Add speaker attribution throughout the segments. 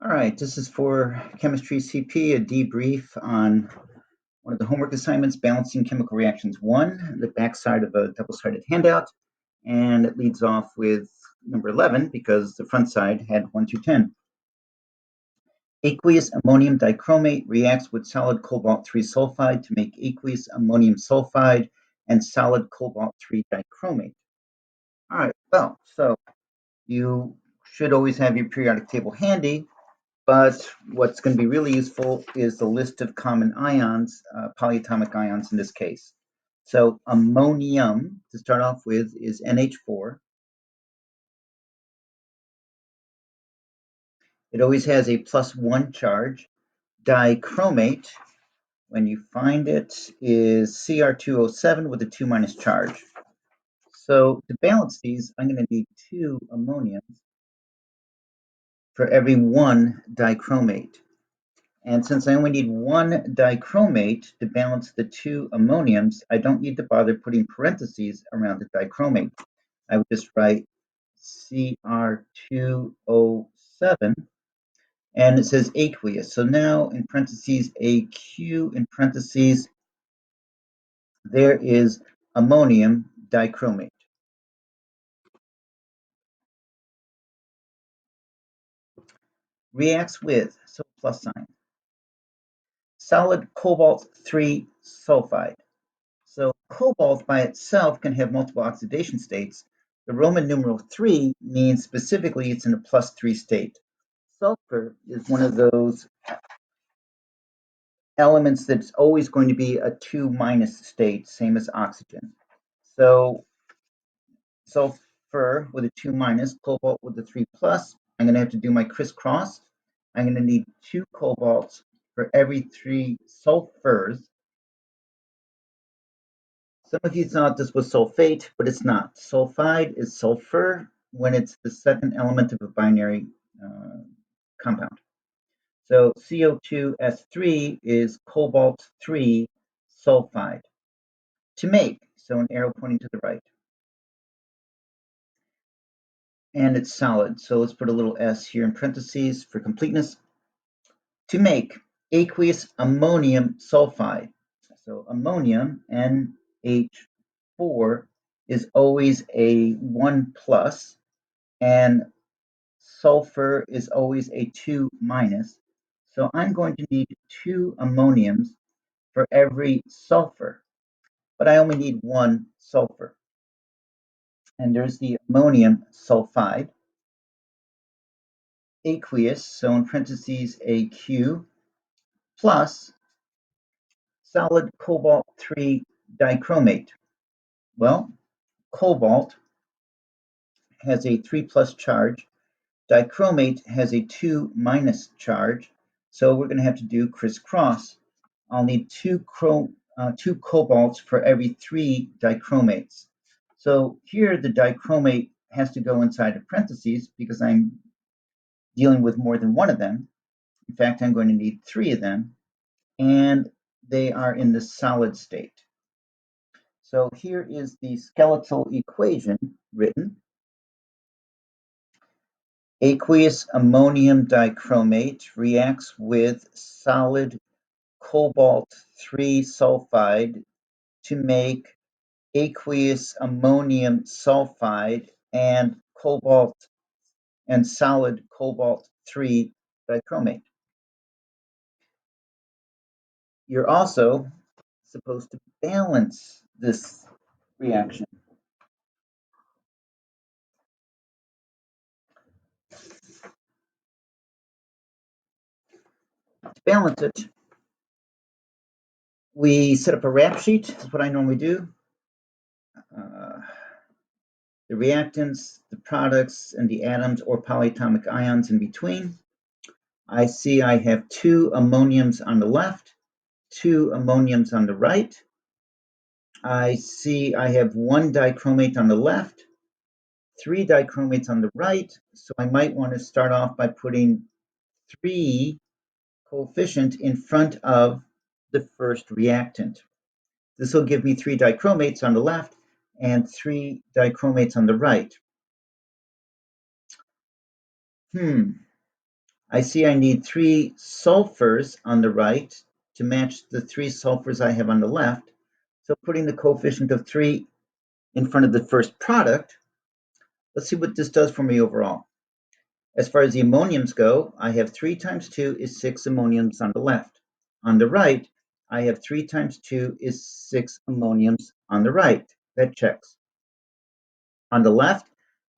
Speaker 1: All right, this is for Chemistry CP, a debrief on one of the homework assignments, Balancing Chemical Reactions 1, the backside of a double-sided handout. And it leads off with number 11 because the front side had 1 through 10. Aqueous ammonium dichromate reacts with solid cobalt-3 sulfide to make aqueous ammonium sulfide and solid cobalt-3 dichromate. All right, well, so you should always have your periodic table handy. But what's going to be really useful is the list of common ions, polyatomic ions in this case. So ammonium, to start off with, is NH4. It always has a +1 charge. Dichromate, when you find it, is Cr2O7 with a 2- charge. So to balance these, I'm going to need 2 ammoniums for every 1 dichromate. And since I only need 1 dichromate to balance the 2 ammoniums, I don't need to bother putting parentheses around the dichromate. I would just write Cr2O7, and it says aqueous. So now in parentheses, AQ in parentheses, there is ammonium dichromate. Reacts with, so plus sign, solid cobalt-3 sulfide. So cobalt by itself can have multiple oxidation states. The Roman numeral 3 means specifically it's in a +3 state. Sulfur is one of those elements that's always going to be a 2- state, same as oxygen. So sulfur with a 2-, cobalt with a 3+. I'm going to have to do my crisscross. I'm going to need 2 cobalts for every 3 sulfurs. Some of you thought this was sulfate, but it's not. Sulfide is sulfur when it's the second element of a binary compound. So CO2S3 is cobalt-3 sulfide. To make, so an arrow pointing to the right. And it's solid, so let's put a little S here in parentheses for completeness. To make aqueous ammonium sulfide. So ammonium, NH4, is always a 1+, and sulfur is always a 2-. So I'm going to need 2 ammoniums for every sulfur, but I only need 1 sulfur. And there's the ammonium sulfide, aqueous, so in parentheses AQ, plus solid cobalt-3 dichromate. Well, cobalt has a 3+ charge. Dichromate has a 2- charge. So we're going to have to do crisscross. I'll need 2 cobalts for every 3 dichromates. So here the dichromate has to go inside of parentheses because I'm dealing with more than one of them. In fact, I'm going to need 3 of them, and they are in the solid state. So here is the skeletal equation written. Aqueous ammonium dichromate reacts with solid cobalt-3 sulfide to make aqueous ammonium sulfide and solid cobalt-3 dichromate. You're also supposed to balance this reaction. To balance it, we set up a rap sheet. That's what I normally do. The reactants, the products, and the atoms or polyatomic ions in between. I see I have 2 ammoniums on the left, 2 ammoniums on the right. I see I have 1 dichromate on the left, 3 dichromates on the right. So I might want to start off by putting 3 coefficient in front of the first reactant. This will give me 3 dichromates on the left and 3 dichromates on the right. I see I need 3 sulfurs on the right to match the 3 sulfurs I have on the left. So putting the coefficient of 3 in front of the first product, let's see what this does for me overall. As far as the ammoniums go, I have 3 times 2 is 6 ammoniums on the left. On the right, I have 3 times 2 is 6 ammoniums on the right. That checks. On the left,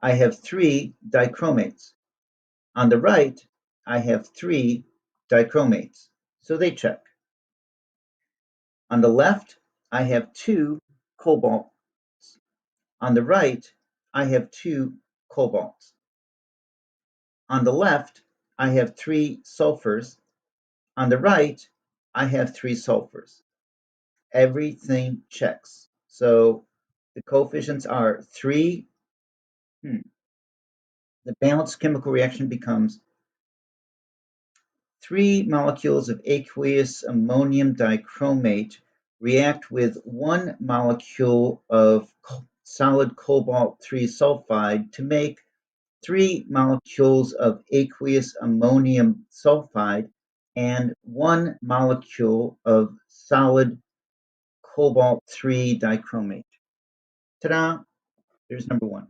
Speaker 1: I have 3 dichromates. On the right, I have 3 dichromates, so they check. On the left, I have 2 cobalts. On the right, I have 2 cobalts. On the left, I have 3 sulfurs. On the right, I have 3 sulfurs. Everything checks. So the coefficients are 3. The balanced chemical reaction becomes 3 molecules of aqueous ammonium dichromate react with 1 molecule of solid cobalt 3 sulfide to make 3 molecules of aqueous ammonium sulfide and 1 molecule of solid cobalt 3 dichromate. Ta-da! There's number 1.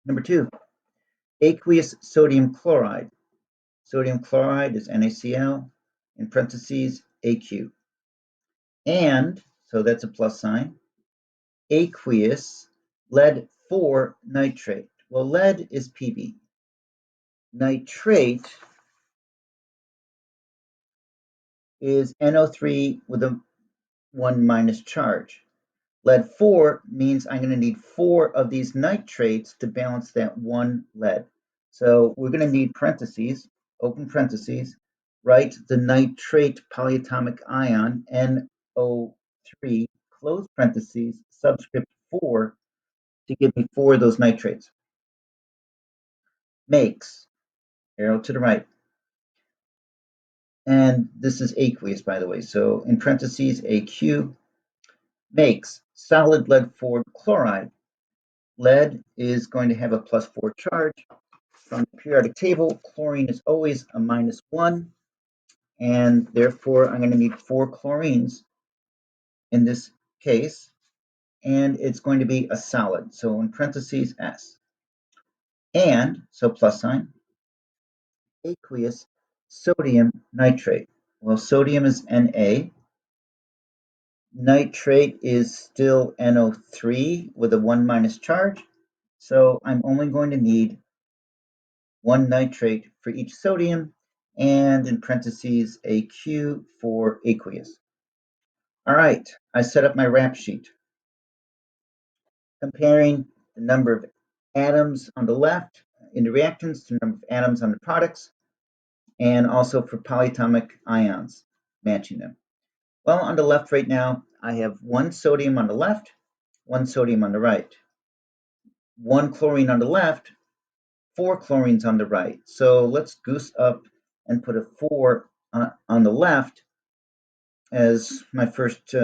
Speaker 1: Number 2, aqueous sodium chloride. Sodium chloride is NaCl, in parentheses, AQ. And, so that's a plus sign, aqueous lead 4 nitrate. Well, lead is Pb. Nitrate is NO3 with a 1 minus charge. Lead 4 means I'm going to need 4 of these nitrates to balance that 1 lead. So we're going to need parentheses, open parentheses, write the nitrate polyatomic ion, NO3, close parentheses, subscript 4, to give me 4 of those nitrates. Makes, arrow to the right. And this is aqueous, by the way. So in parentheses, AQ, makes solid lead 4 chloride. Lead is going to have a plus 4 charge. From the periodic table, chlorine is always a minus 1, and therefore I'm going to need 4 chlorines in this case, and it's going to be a solid. So in parentheses, S. And, so plus sign, aqueous sodium nitrate. Well, sodium is Na. Nitrate is still NO3 with a 1 minus charge. So I'm only going to need 1 nitrate for each sodium, and in parentheses, AQ for aqueous. All right, I set up my rap sheet. Comparing the number of atoms on the left in the reactants to the number of atoms on the products, and also for polyatomic ions, matching them. Well, on the left right now, I have 1 sodium on the left, 1 sodium on the right. 1 chlorine on the left, 4 chlorines on the right. So let's goose up and put a 4 on the left as my first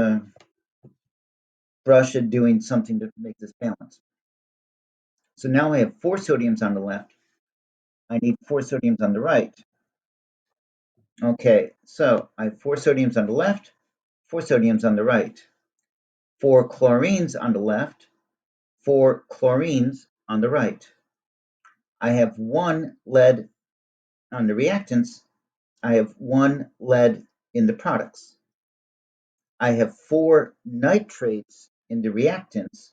Speaker 1: brush at doing something to make this balance. So now I have 4 sodiums on the left. I need 4 sodiums on the right. Okay, so I have 4 sodiums on the left, 4 sodiums on the right. 4 chlorines on the left, 4 chlorines on the right. I have 1 lead on the reactants. I have 1 lead in the products. I have 4 nitrates in the reactants.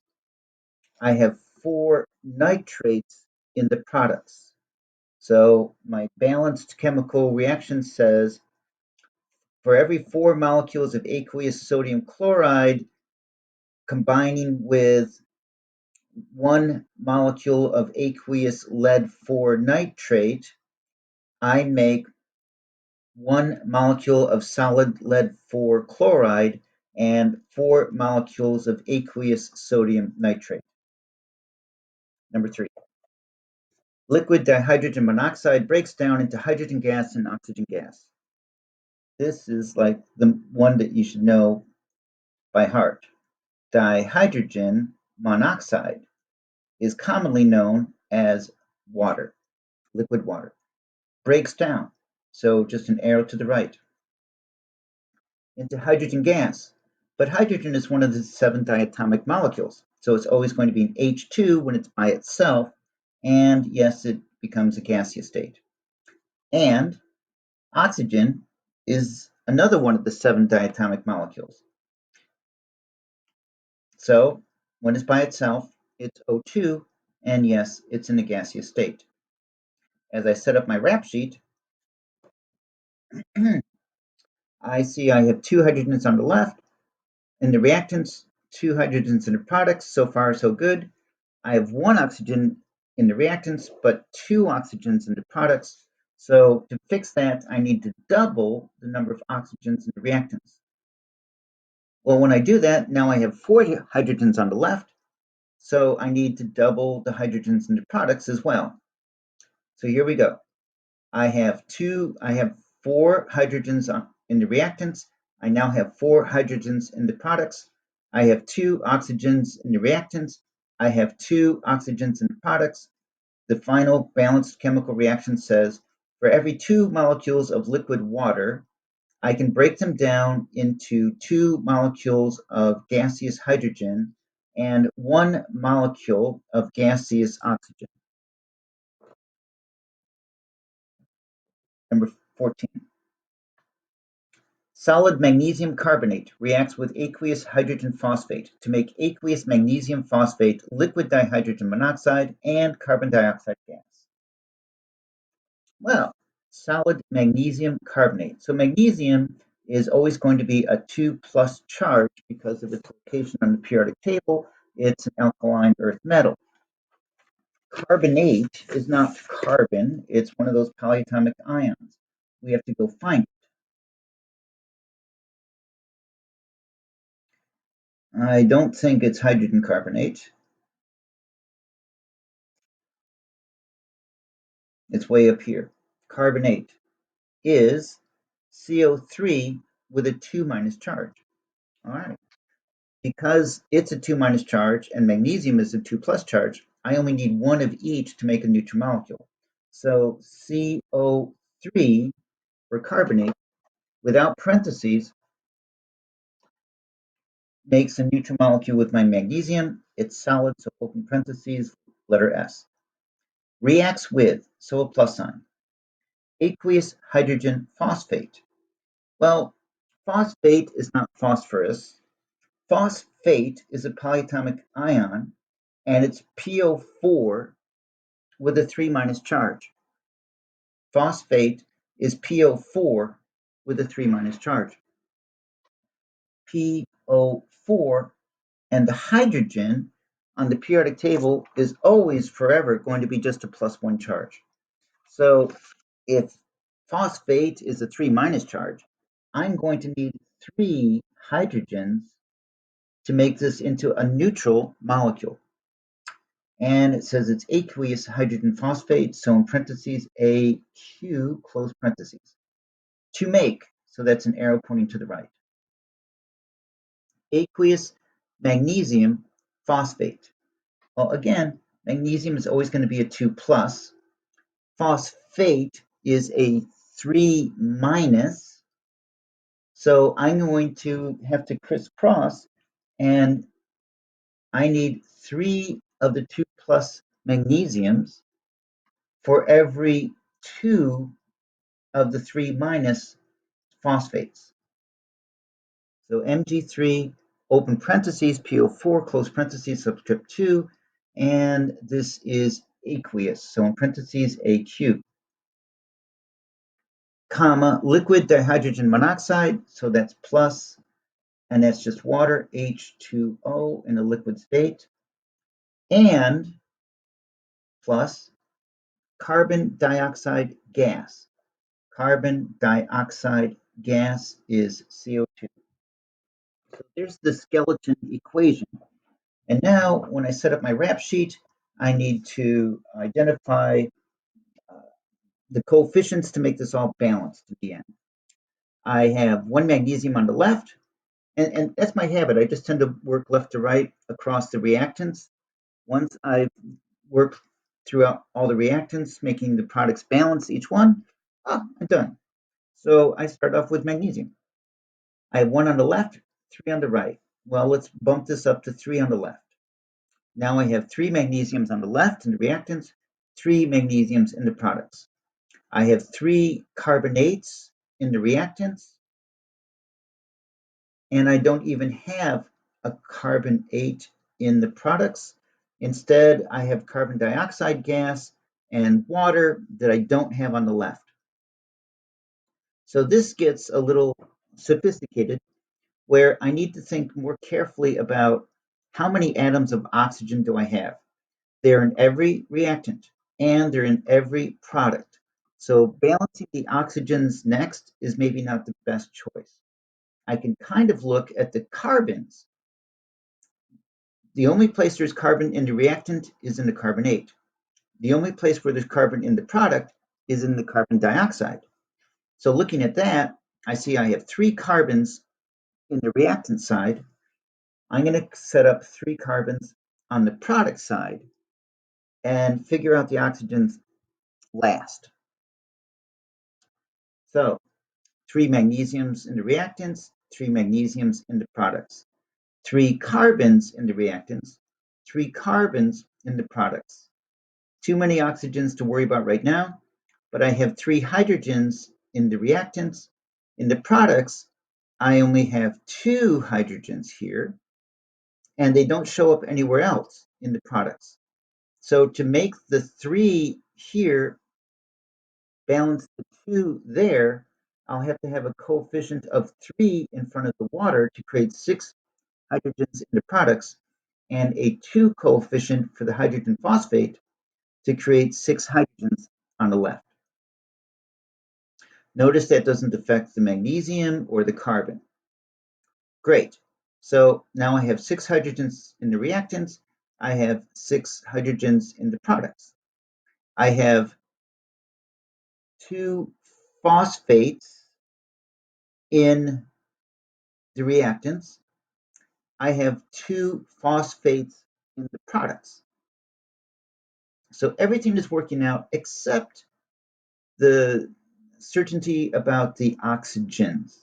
Speaker 1: I have 4 nitrates in the products. So my balanced chemical reaction says for every 4 molecules of aqueous sodium chloride combining with 1 molecule of aqueous lead 4 nitrate, I make 1 molecule of solid lead 4 chloride and 4 molecules of aqueous sodium nitrate. Number 3. Liquid dihydrogen monoxide breaks down into hydrogen gas and oxygen gas. This is like the one that you should know by heart. Dihydrogen monoxide is commonly known as water, liquid water. breaks down. So just an arrow to the right. Into hydrogen gas. But hydrogen is one of the 7 diatomic molecules. So it's always going to be an H2 when it's by itself. And yes, it becomes a gaseous state. And oxygen is another one of the 7 diatomic molecules. So when it's by itself, it's O2, and yes, it's in a gaseous state. As I set up my rap sheet, I see I have 2 hydrogens on the left. In the reactants, 2 hydrogens in the products. So far, so good. I have 1 oxygen in the reactants, but 2 oxygens in the products. So to fix that, I need to double the number of oxygens in the reactants. Well, when I do that, now I have 4 hydrogens on the left, so I need to double the hydrogens in the products as well. So here we go. I have 4 hydrogens in the reactants. I now have 4 hydrogens in the products. I have 2 oxygens in the reactants. I have 2 oxygens in the products. The final balanced chemical reaction says, for every 2 molecules of liquid water, I can break them down into 2 molecules of gaseous hydrogen and 1 molecule of gaseous oxygen. Number 14. Solid magnesium carbonate reacts with aqueous hydrogen phosphate to make aqueous magnesium phosphate, liquid dihydrogen monoxide, and carbon dioxide gas. Well, solid magnesium carbonate. So magnesium is always going to be a 2 plus charge because of its location on the periodic table. It's an alkaline earth metal. Carbonate is not carbon, it's one of those polyatomic ions. We have to go find it. I don't think it's hydrogen carbonate. It's way up here. Carbonate is CO3 with a 2 minus charge. All right. Because it's a 2 minus charge and magnesium is a 2 plus charge, I only need 1 of each to make a neutral molecule. So CO3 for carbonate without parentheses makes a neutral molecule with my magnesium. It's solid, so open parentheses, letter S. Reacts with, so a plus sign, aqueous hydrogen phosphate. Well, phosphate is not phosphorus. Phosphate is a polyatomic ion, and it's PO4 with a 3 minus charge. Phosphate is PO4 with a 3 minus charge. PO4 and the hydrogen on the periodic table is always forever going to be just a plus 1 charge. So if phosphate is a 3 minus charge, I'm going to need 3 hydrogens to make this into a neutral molecule. And it says it's aqueous hydrogen phosphate, so in parentheses, AQ, close parentheses. To make, so that's an arrow pointing to the right. Aqueous magnesium phosphate. Well, again, magnesium is always going to be a 2 plus. Phosphate is a 3 minus. So I'm going to have to crisscross, and I need 3 of the 2 plus magnesiums for every 2 of the 3 minus phosphates. So Mg3, open parentheses, PO4, close parentheses, subscript 2, and this is aqueous, so in parentheses, AQ. Comma, liquid dihydrogen monoxide, so that's plus, and that's just water, H2O in a liquid state, and plus carbon dioxide gas. Carbon dioxide gas is CO2. So there's the skeleton equation. And now when I set up my rap sheet, I need to identify uh, the coefficients to make this all balanced at the end. I have 1 magnesium on the left, and that's my habit. I just tend to work left to right across the reactants. Once I've worked throughout all the reactants, making the products balance each one, I'm done. So I start off with magnesium. I have 1 on the left, 3 on the right. Well, let's bump this up to 3 on the left. Now I have 3 magnesiums on the left in the reactants, 3 magnesiums in the products. I have 3 carbonates in the reactants, and I don't even have a carbonate in the products. Instead, I have carbon dioxide gas and water that I don't have on the left. So this gets a little sophisticated where I need to think more carefully about how many atoms of oxygen do I have. They're in every reactant and they're in every product. So balancing the oxygens next is maybe not the best choice. I can kind of look at the carbons. The only place there's carbon in the reactant is in the carbonate. The only place where there's carbon in the product is in the carbon dioxide. So looking at that, I see I have 3 carbons in the reactant side. I'm going to set up 3 carbons on the product side and figure out the oxygens last. So 3 magnesiums in the reactants, 3 magnesiums in the products, 3 carbons in the reactants, 3 carbons in the products. Too many oxygens to worry about right now, but I have 3 hydrogens in the reactants. In the products, I only have 2 hydrogens here, and they don't show up anywhere else in the products. So to make the 3 here balance the 2 there, I'll have to have a coefficient of 3 in front of the water to create 6 hydrogens in the products, and a 2 coefficient for the hydrogen phosphate to create 6 hydrogens on the left. Notice that doesn't affect the magnesium or the carbon. Great. So now I have 6 hydrogens in the reactants. I have 6 hydrogens in the products. I have 2 phosphates in the reactants. I have 2 phosphates in the products. So everything is working out except the certainty about the oxygens.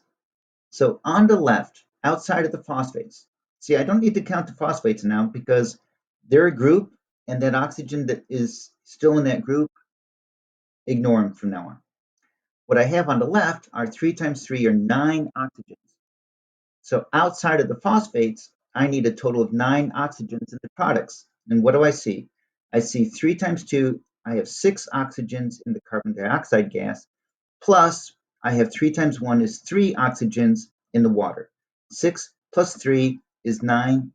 Speaker 1: So on the left, outside of the phosphates, see, I don't need to count the phosphates now because they're a group, and that oxygen that is still in that group, ignore them from now on. What I have on the left are 3 times 3 are 9 oxygens. So outside of the phosphates, I need a total of 9 oxygens in the products. And what do I see? I see 3 times 2, I have 6 oxygens in the carbon dioxide gas, plus I have 3 times 1 is 3 oxygens in the water. 6 plus 3 is 9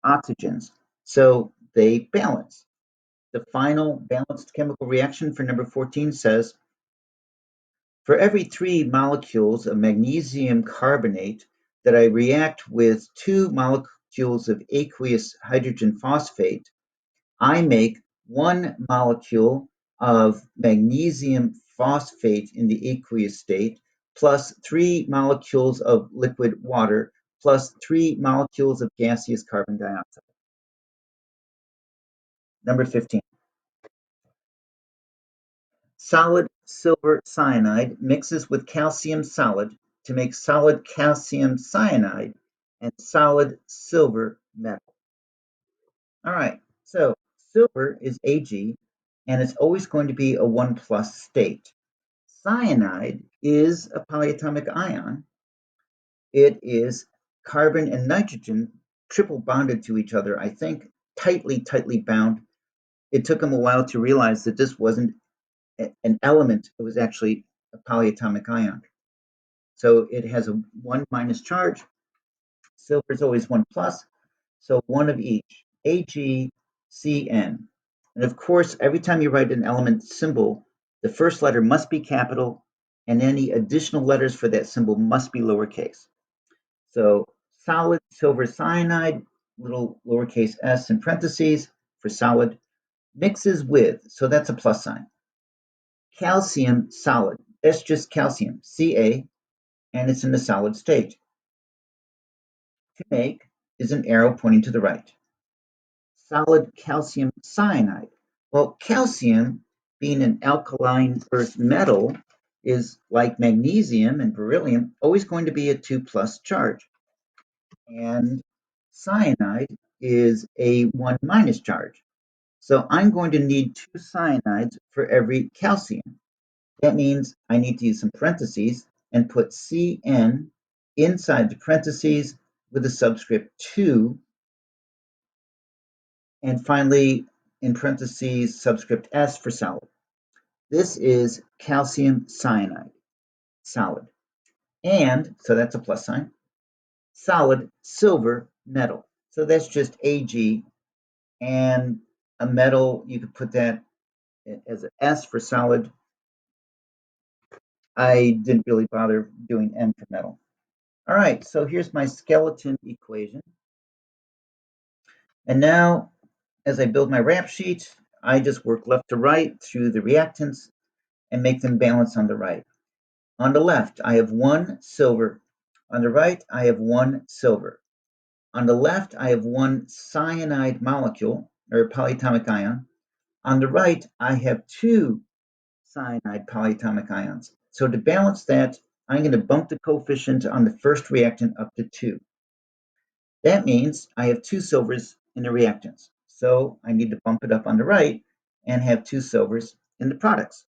Speaker 1: oxygens. So they balance. The final balanced chemical reaction for number 14 says, for every 3 molecules of magnesium carbonate that I react with 2 molecules of aqueous hydrogen phosphate, I make 1 molecule of magnesium phosphate in the aqueous state, plus 3 molecules of liquid water, plus 3 molecules of gaseous carbon dioxide. Number 15. Solid silver cyanide mixes with calcium solid to make solid calcium cyanide and solid silver metal. All right, so silver is Ag, and it's always going to be a 1 plus state. Cyanide is a polyatomic ion. It is carbon and nitrogen triple bonded to each other, I think, tightly bound. It took them a while to realize that this wasn't an element, it was actually a polyatomic ion. So it has a 1 minus charge. Silver is always 1 plus, so 1 of each, Ag, Cn. And of course, every time you write an element symbol, the first letter must be capital, and any additional letters for that symbol must be lowercase. So solid silver cyanide, little lowercase s in parentheses for solid, mixes with, so that's a plus sign. Calcium solid, that's just calcium, Ca, and it's in the solid state. To make is an arrow pointing to the right. Solid calcium cyanide. Well, calcium, being an alkaline earth metal, is, like magnesium and beryllium, always going to be a 2+ charge. And cyanide is a 1- charge. So I'm going to need 2 cyanides for every calcium. That means I need to use some parentheses and put Cn inside the parentheses with a subscript 2, and finally in parentheses subscript S for solid. This is calcium cyanide, solid. And, so that's a plus sign, solid silver metal. So that's just Ag, and a metal, you could put that as an S for solid. I didn't really bother doing M for metal. All right, so here's my skeleton equation. And now, as I build my rap sheet, I just work left to right through the reactants and make them balance on the right. On the left, I have 1 silver. On the right, I have 1 silver. On the left, I have 1 cyanide molecule, or polyatomic ion. On the right, I have 2 cyanide polyatomic ions. So to balance that, I'm going to bump the coefficient on the first reactant up to 2. That means I have 2 silvers in the reactants. So I need to bump it up on the right and have 2 silvers in the products.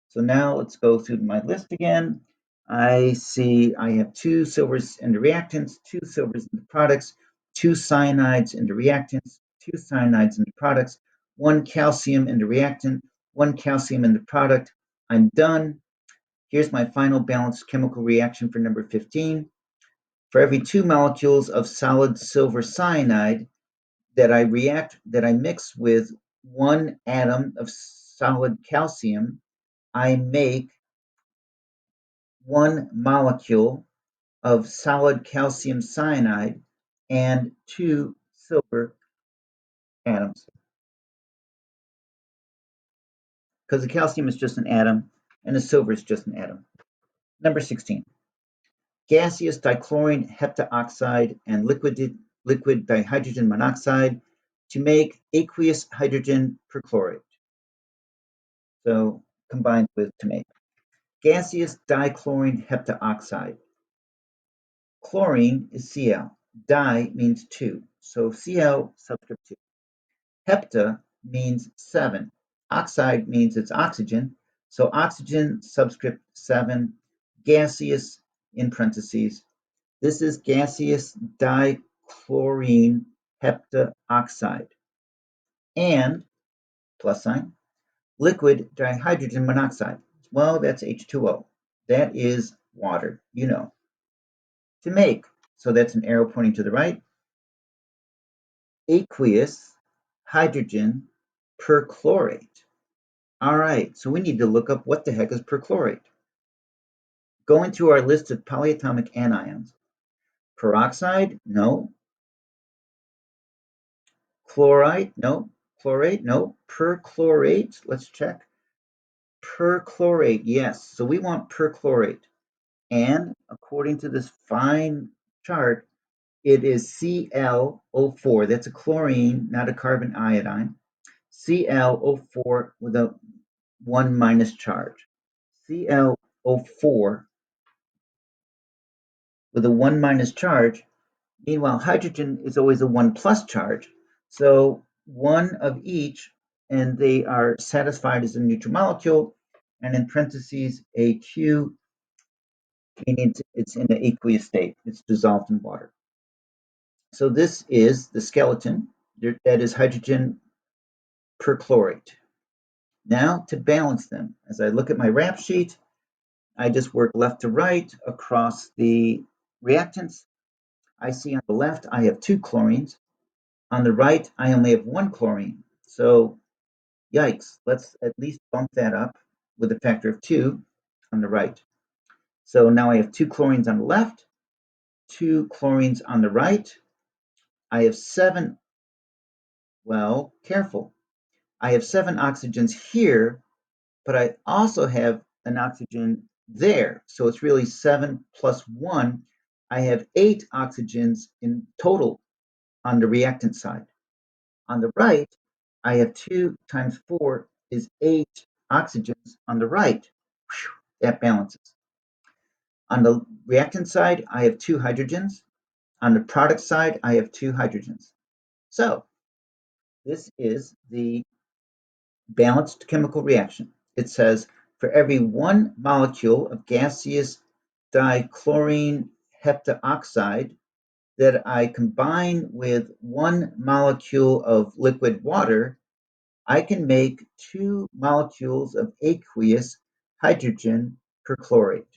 Speaker 1: So now let's go through my list again. I see I have 2 silvers in the reactants, 2 silvers in the products, 2 cyanides in the reactants, 2 cyanides in the products, 1 calcium in the reactant, 1 calcium in the product. I'm done. Here's my final balanced chemical reaction for number 15. For every 2 molecules of solid silver cyanide that I mix with 1 atom of solid calcium, I make 1 molecule of solid calcium cyanide and 2 silver atoms. Because the calcium is just an atom and the silver is just an atom. Number 16. Gaseous dichlorine heptaoxide and liquid dihydrogen monoxide to make aqueous hydrogen perchlorate. So combined with to make. Gaseous dichlorine heptaoxide. Chlorine is Cl. Di means 2. So Cl subscript 2. Hepta means 7. Oxide means it's oxygen. So oxygen subscript 7. Gaseous in parentheses. This is gaseous dichlorine heptaoxide. And, plus sign, liquid dihydrogen monoxide. Well, that's H2O. That is water, you know. To make, so that's an arrow pointing to the right, aqueous hydrogen perchlorate. All right, so we need to look up what the heck is perchlorate. Going through our list of polyatomic anions. Peroxide, no. Chloride, no. Chlorate, no. Perchlorate, let's check. Perchlorate, yes. So we want perchlorate. And according to this fine chart, it is Cl04. That's a chlorine, not a carbon iodine. Cl04 with a 1- charge. Cl04 with a 1- charge. Meanwhile, hydrogen is always a 1+ charge. So one of each, and they are satisfied as a neutral molecule, and in parentheses, AQ, meaning it's in the aqueous state. It's dissolved in water. So this is the skeleton. That is hydrogen perchlorate. Now to balance them, as I look at my rap sheet, I just work left to right across the reactants. I see on the left I have 2 chlorines. On the right, I only have 1 chlorine. So, yikes, let's at least bump that up with a factor of 2 on the right. So now I have 2 chlorines on the left, 2 chlorines on the right. I have 7, well, careful. I have 7 oxygens here, but I also have an oxygen there. So it's really 7 plus 1. I have 8 oxygens in total on the reactant side. On the right, I have 2 times 4 is 8 oxygens on the right. Whew, that balances. On the reactant side, I have 2 hydrogens. On the product side, I have 2 hydrogens. So this is the balanced chemical reaction. It says for every 1 molecule of gaseous dichlorine heptaoxide that I combine with 1 molecule of liquid water, I can make 2 molecules of aqueous hydrogen perchlorate.